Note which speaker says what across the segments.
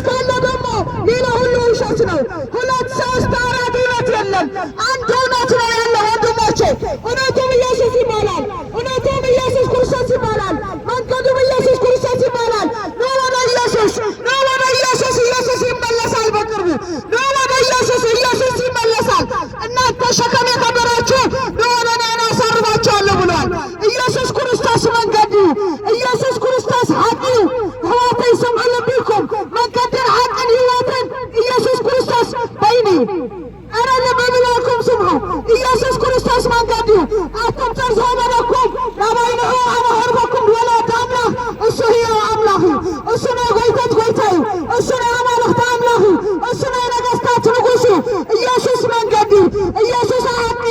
Speaker 1: ውሸት ካለ ደግሞ ሌላ ሁሉ ውሸት ነው። ሁለት ሶስት አራት እውነት የለም፣ አንድ እውነት ነው ያለው ወንድሞቼ። እውነቱም ኢየሱስ ይባላል። እውነቱም ኢየሱስ ክርስቶስ ይባላል። መንገዱም ኢየሱስ ክርስቶስ ይባላል። ኑ ወደ ኢየሱስ፣ ኑ ወደ ኢየሱስ። ኢየሱስ ይመለሳል በቅርቡ። ኑ ወደ ኢየሱስ፣ ኢየሱስ ይመለሳል። እናንተ ሸክም የከበዳችሁ ኑ ወደ እኔ አሳርፋችኋለሁ ብሏል። ኢየሱስ ክርስቶስ መንገዱ፣ ኢየሱስ ክርስቶስ ሐቁ ሕይወት ይስምዑ ልቢኩም መንገድን ሐቅን ሕይወትን ኢየሱስ ክርስቶስ በይኒ አረ ለበብላኩም ስምዑ ኢየሱስ ክርስቶስ መንገዱ አትምጠር ዘመነኩም ለባይነሁ አመኸርበኩም ወላድ አምላክ እሱ ሕያው አምላክ እሱ ነው ጐይቶት ጐይታዩ እሱ ነው አማልክት አምላክ እሱ ነው ነገሥታት ንጉሡ ኢየሱስ መንገዱ ኢየሱስ ሐቁ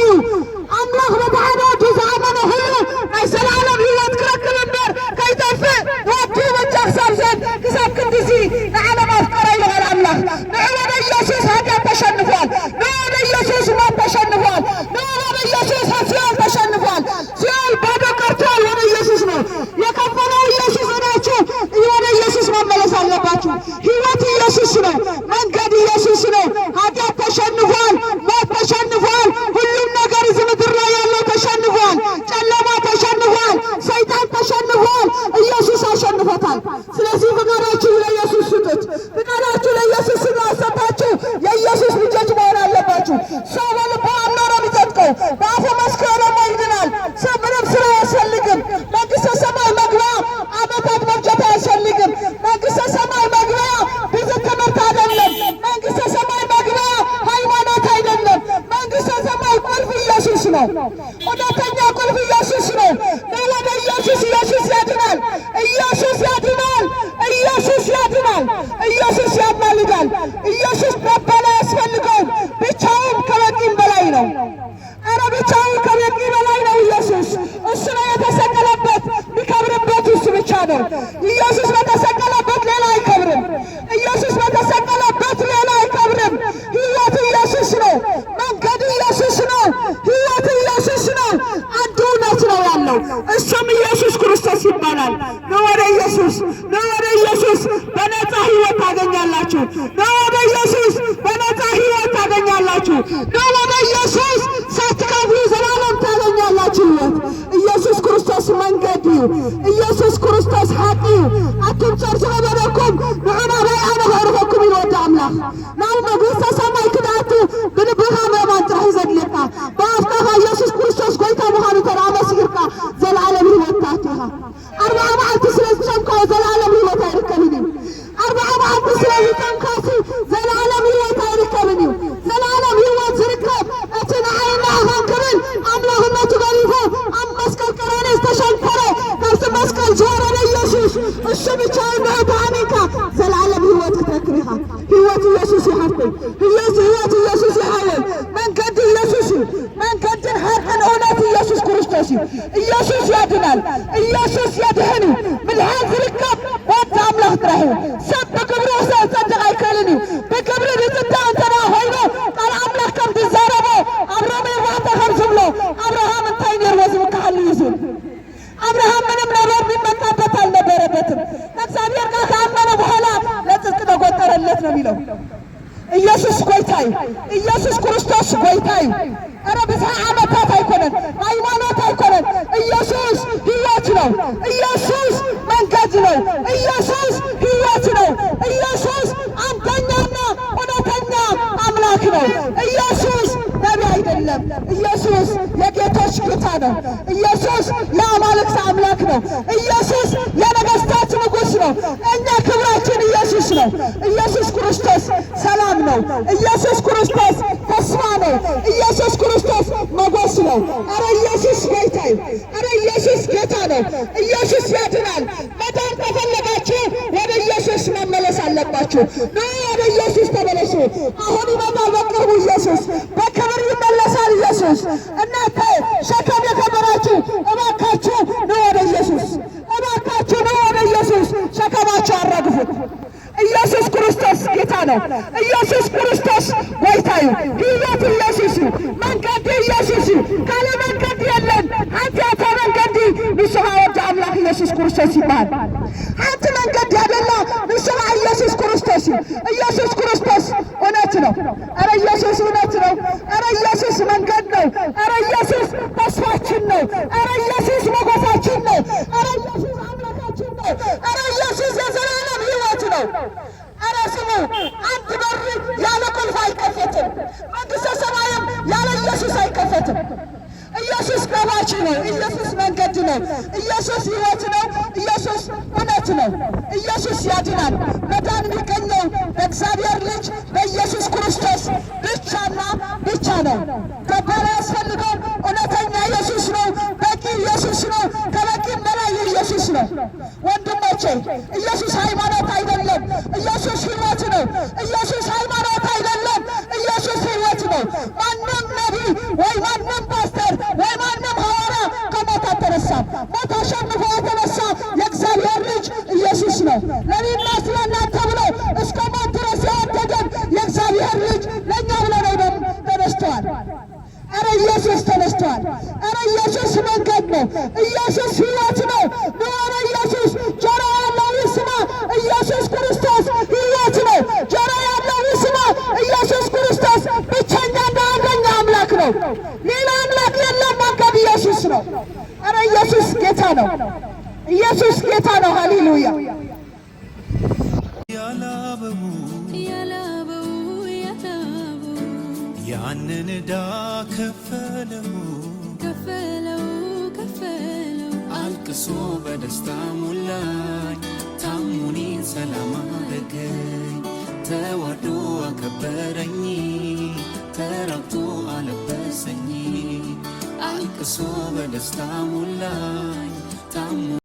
Speaker 1: አምላክ በተዓዳቱ ዝኣመነ ሁሉ ናይ ዘለዓለም ሕይወት ክረክብ እምበር ከይጠፍእ ወዲ መጃኽሳብ ዘንድ ክሳብ ክንዲሲ ንዓለም ኣፍቀረ ይልሃል ኣምላኽ። ንዑ ወደ ኢየሱስ ኃጢአት ተሸንፏል። ንዑ ወደ ኢየሱስ ሞት ተሸንፏል። ንዑ ወደ ኢየሱስ ሲኦል ተሸንፏል። ሲኦል ባዶ ቀርቷል። ወደ ኢየሱስ ነው የከፈለው ኢየሱስ ናችሁ። ወደ ኢየሱስ መመለስ አለባችሁ። ሕይወት ኢየሱስ ነው። መንገድ ኢየሱስ ነው። ኃጢአት ተሸንፏል። ሞት ተሸንፏል። ሁሉም ነገር እዚህ ምድር ላይ ያለው ተሸንፏል። ጨለማ ተሸንፏል። ሰይጣን ተሸንፏል። ኢየሱስ አሸንፎታል። ስለዚህ ፍቃዳችሁ ለኢየሱስ ስጡት። ፍቃዳችሁ ለኢየሱስ ስላሰጣችሁ የኢየሱስ ልጆች መሆን አለባችሁ። ሰው በልቡ አምኖ ነው የሚጸድቀው፣ በአፉ መስክሮ ደግሞ ይድናል። ሰው ምንም ስራ አያስፈልግም። መንግሥተ ሰማይ መግቢያ ዓመታት መፍጀት አያስፈልግም። መንግሥተ ሰማይ መግቢያ ብዙ ትምህርት አይደለም። መንግሥተ ሰማይ መግቢያ ሃይማኖት አይደለም። መንግሥተ ሰማይ ቁልፍ ኢየሱስ ነው። እውነተኛ ቁልፍ ኢየሱስ ነው። ወደ ኢየሱስ። ኢየሱስ ያድናል። ኢየሱስ ያድናል። ኢየሱስ ያድናል። ኢየሱስ ያማልዳል። ኢየሱስ መባል አያስፈልገውም። ብቻውን ከበቂም በላይ ነው። ኧረ ብቻውን ከበቂ በላይ ነው ኢየሱስ። እሱ ነው የተሰቀለበት። የሚከብርበት እሱ ብቻ ነው። ኢየሱስ በተሰቀለበት ሌላ አይከብርም። ኢየሱስ በተሰቀለበት ሌላ አይከብርም። ሕይወት ኢየሱስ ነው። መንገድ ኢየሱስ ነው። ሕይወት ኢየሱስ ነው። አንድ እውነት ነው ያለው፣ እሱም ኢየሱስ ክርስቶስ ይባላል። ኑ ወደ ኢየሱስ፣ ኑ ወደ ኢየሱስ። በነፃ ሕይወት ታገኛላችሁ። ኑ ወደ ኢየሱስ፣ በነፃ ሕይወት ታገኛላችሁ። ኑ ወደ ኢየሱስ፣ ሳትከፍሉ ዘላለም ታገኛላችሁ ሕይወት። ኢየሱስ ክርስቶስ መንገድ እዩ። ኢየሱስ ክርስቶስ ሐቂ እዩ። አትምፀር ዘበለኩም ንዑና ባይ ኣነ ኸርበኩም ይወድ ኣምላኽ ናብ መንግሥተ ሰማይ ክድኣቱ ብልብኻ ምእማን ጥራሕ ዘድልየካ ብኣፍካ ኢየሱስ ክርስቶስ ጐይታ ምዃኑ ተራ መስጊርካ ዘለዓለም ሕይወት ታትኻ። 40 መዓልቲ ስለ ዝጨምካዮ ዘለዓለም ሕይወት ኣይርከብን እዩ። 40 መዓልቲ ስለ ዝጨምካሲ ዘለዓለም ሕይወት ኣይርከብን እዩ። ዘለዓለም ሕይወት ዝርከብ እቲ ንዓይና ኢኻን ክብል ኣምላኽነቱ ገሪፉ ኣብ መስቀል ቀራንዮ ዝተሸንፈረ ካብቲ መስቀል ዝወረደ ኢየሱስ እሱ ብቻውን ንዕቱ ኣሚንካ ዘለዓለም ሕይወት ክትረክብ ኢኻ። ሕይወት ኢየሱስ ይሓፍን። ሕይወት ኢየሱስ ይሓውን። መንገዲ ኢየሱስ እዩ። መንገድን ሐቅን እውነት ኢየሱስ ክርስቶስ እዩ። ኢየሱስ ያድናል። ኢየሱስ የድሕን እዩ። ምድሓን ዝርከብ ወዲ ኣምላኽ ጥራሕ እዩ። ሰብ ብክብሪ ክጸድቕ ኣይክእልን እዩ። ብክብሪ ዝጽድቕ እንተዳ ኾይኑ ቃል ኣምላኽ ከም ዝዛረቦ ኣብ ሮሜ 4 ከም ዝብሎ አብርሃም እንታይ ነይርዎ ዝምክሐሉ እዩ ዝብል አብርሃም ምንም ነገር ቢመጣበት አልነበረበትም። እግዚአብሔር ጋር ካመነ በኋላ ለጽድቅ ተቆጠረለት ነው የሚለው። ኢየሱስ ጐይታዩ፣ ኢየሱስ ክርስቶስ ጐይታዩ። ኧረ ብዙ ዓመታት አይኮነን፣ ሃይማኖት አይኮነን። ኢየሱስ ሕይወት ነው። ኢየሱስ መንገድ ነው። ኢየሱስ ሕይወት ነው። ኢየሱስ አንደኛና እውነተኛ አምላክ ነው። ኢየሱስ ነቢ አይደለም። ኢየሱስ የጌቶች ጌታ ነው። ኢየሱስ የአማልክት አምላክ ነው። ኢየሱስ የነገሥታት ንጉሥ ነው። እኛ ክብራችን ኢየሱስ ነው። ኢየሱስ ክርስቶስ ሰላም ነው። ኢየሱስ ክርስቶስ ተስፋ ነው። ኢየሱስ ክርስቶስ ሞገስ ነው። ኧረ ኢየሱስ ጌታዬ! ኧረ ኢየሱስ ጌታ ነው። ኢየሱስ ያድናል። መዳን ከፈለጋችሁ ወደ ኢየሱስ መመለስ አለባችሁ። ወደ ኢየሱስ ተመለሱ። አሁን ይመጣል በቅርቡ ኢየሱስ፣ በክብር ይመለሳል ኢየሱስ። እናንተ ሸክም የከበዳችሁ እባካችሁ ኑ ወደ ኢየሱስ፣ እባካችሁ ኑ ወደ ኢየሱስ። ሸክማችሁ አራግፉት። ኢየሱስ ክርስቶስ ጌታ ነው። ኢየሱስ ክርስቶስ ጐይታዩ፣ ሕይወት ኢየሱስ፣ መንገድ ኢየሱስ። ካለ መንገድ የለን። ኃጢአተ መንገዲ ንስሐ ወደ አምላክ ኢየሱስ ክርስቶስ ይባል። አንተ መንገድ ያደላ ንስሐ ኢየሱስ ክርስቶስ ክርስቶስ ኢየሱስ ክርስቶስ እውነት ነው። ኧረ ኢየሱስ እውነት ነው። ኧረ ኢየሱስ መንገድ ነው። ኧረ ኢየሱስ ተስፋችን ነው። ኧረ ኢየሱስ ሞገሳችን ነው። ኧረ ኢየሱስ አምላካችን ነው። ኧረ ኢየሱስ የዘላለም ሕይወት ነው። ኧረ ስሙ፣ አንድ በር ያለ ቁልፍ አይከፈትም። መንግሥተ ሰማይም ያለ ኢየሱስ አይከፈትም። ኢየሱስ ገባች ነው። ኢየሱስ መንገድ ነው። ኢየሱስ ሕይወት ነው። ኢየሱስ እውነት ነው። ኢየሱስ ያድናል። መዳን የሚገኘው በእግዚአብሔር ልጅ በኢየሱስ ክርስቶስ ብቻና ብቻ ነው። ከበረ ያስፈልገው እውነተኛ ኢየሱስ ነው። በቂ ኢየሱስ ነው። ከበቂም በላይ ኢየሱስ ነው። ወንድሞቼ ኢየሱስ ሃይማኖት አይደለም። ኢየሱስ ሕይወት ነው። ኢየሱስ ሃይማኖት አይደለም። ኢየሱስ ሕይወት ነው። ማንም ነቢይ ወይ ማንም ፓስተር ወይ ማንም ሐዋርያ ከሞት አልተነሳም። ሞት አሸንፎ የተነሳ የእግዚአብሔር ልጅ ኢየሱስ ነው። ለእኔና ስለ እናንተ ብሎ እስከ ሞት ድረስ የወደደን የእግዚአብሔር ልጅ ለእኛ ብሎ ነው ተነስተዋል። ኧረ ኢየሱስ ተነስተዋል። ኧረ ኢየሱስ መንገድ ነው። ኢየሱስ ሕይወት ነው። ኧረ ኢየሱስ ጆሮ ያለው ይስማ። ኢየሱስ ክርስቶስ ሕይወት ነው። ጆሮ ያለው ይስማ። ኢየሱስ ክርስቶስ ብቸኛና አንደኛ አምላክ ነው። ሌላ አምላክ የለም። መንገድ ኢየሱስ ነው። ኧረ ኢየሱስ ጌታ ነው። ኢየሱስ ጌታ ነው። ሃሌሉያ።
Speaker 2: ያንን ዕዳ ከፈለው አልቅሶ በደስታ ሞላኝ። ታሙኔን ሰላም አረገኝ። ተዋዶ አከበረኝ። ተራቅቶ አለበሰኝ። አልቅሶ በደስታ ሞላኝ።